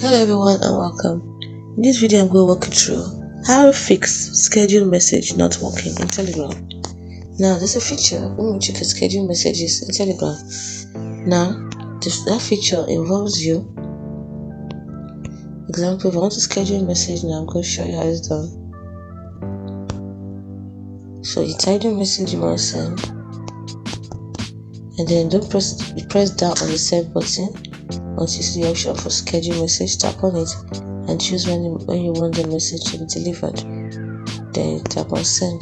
Hello everyone and welcome. In this video I'm going to walk you through how to fix scheduled message not working in Telegram. Now there's a feature in which you can schedule messages in Telegram. Now that feature involves you. Example, if I want to schedule a message now, I'm going to show you how it's done. So you type the message you want to send, and then press down on the send button until you see the option for schedule message. Tap on it and choose when you want the message to be delivered. Then you tap on send.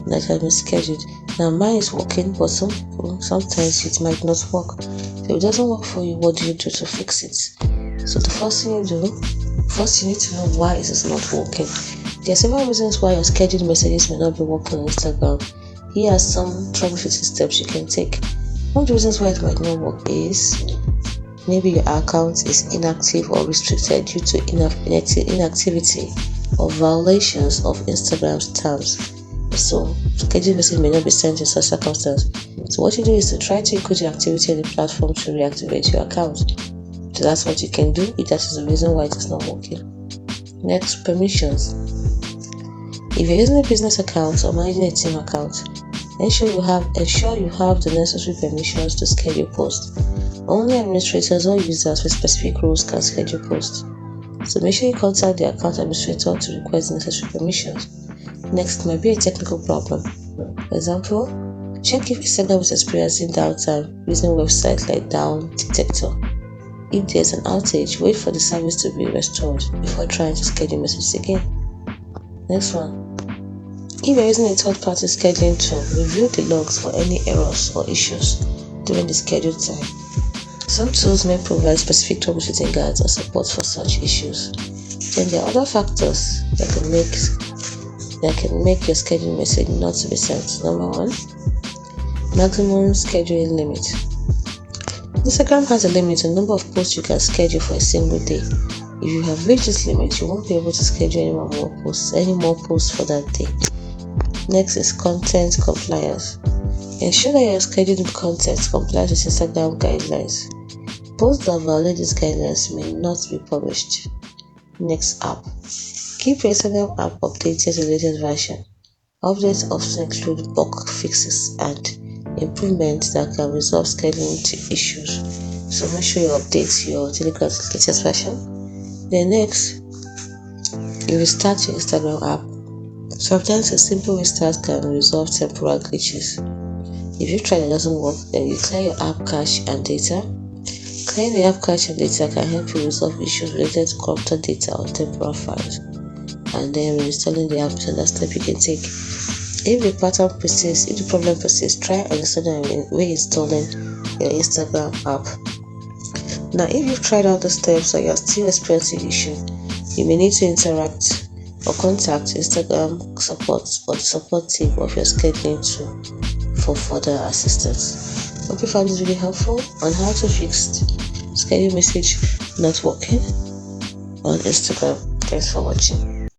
That has been scheduled. Now mine is working, but sometimes it might not work. So if it doesn't work for you, what do you do to fix it? So the first thing you need to know why it is not working. There are several reasons why your scheduled messages may not be working on Instagram. Here are some troubleshooting steps you can take. One of the reasons why it might not work is maybe your account is inactive or restricted due to inactivity or violations of Instagram's terms. So scheduled message may not be sent in such circumstance. So what you do is to try to increase your activity on the platform to reactivate your account. So that's what you can do if that is the reason why it is not working. Next, permissions. If you're using a business account or managing a team account, ensure you have the necessary permissions to schedule posts. Only administrators or users with specific roles can schedule posts. So make sure you contact the account administrator to request the necessary permissions. Next might be a technical problem. For example, check if Instagram is experiencing downtime using websites like Down Detector. If there's an outage, wait for the service to be restored before trying to schedule messages again. Next one. If you're using a third-party scheduling tool, review the logs for any errors or issues during the scheduled time. Some tools may provide specific troubleshooting guides or support for such issues. Then there are other factors that can make your scheduled message not to be sent. Number one, maximum scheduling limit. Instagram has a limit on the number of posts you can schedule for a single day. If you have reached this limit, you won't be able to schedule any more posts for that day. Next is content compliance. Ensure that your scheduled content complies with Instagram guidelines. Posts that violate these guidelines may not be published. Next, app. Keep your Instagram app updated to the latest version. Updates often include bug fixes and improvements that can resolve scheduling issues. So make sure you update your Telegram to the latest version. Then next, you restart your Instagram app. Sometimes a simple restart can resolve temporary glitches. If you try and it doesn't work, then you clear your app cache and data. Clearing the app cache and data can help you resolve issues related to corrupted data or temporary files. And then reinstalling the app is another step you can take. If the problem persists, try uninstalling and reinstalling your Instagram app. Now, if you've tried all the steps and you're still experiencing issues, you may need to interact or contact Instagram support or the support team of your scheduling tool for further assistance. Hope you found this video helpful on how to fix schedule message not working on Instagram. Thanks for watching.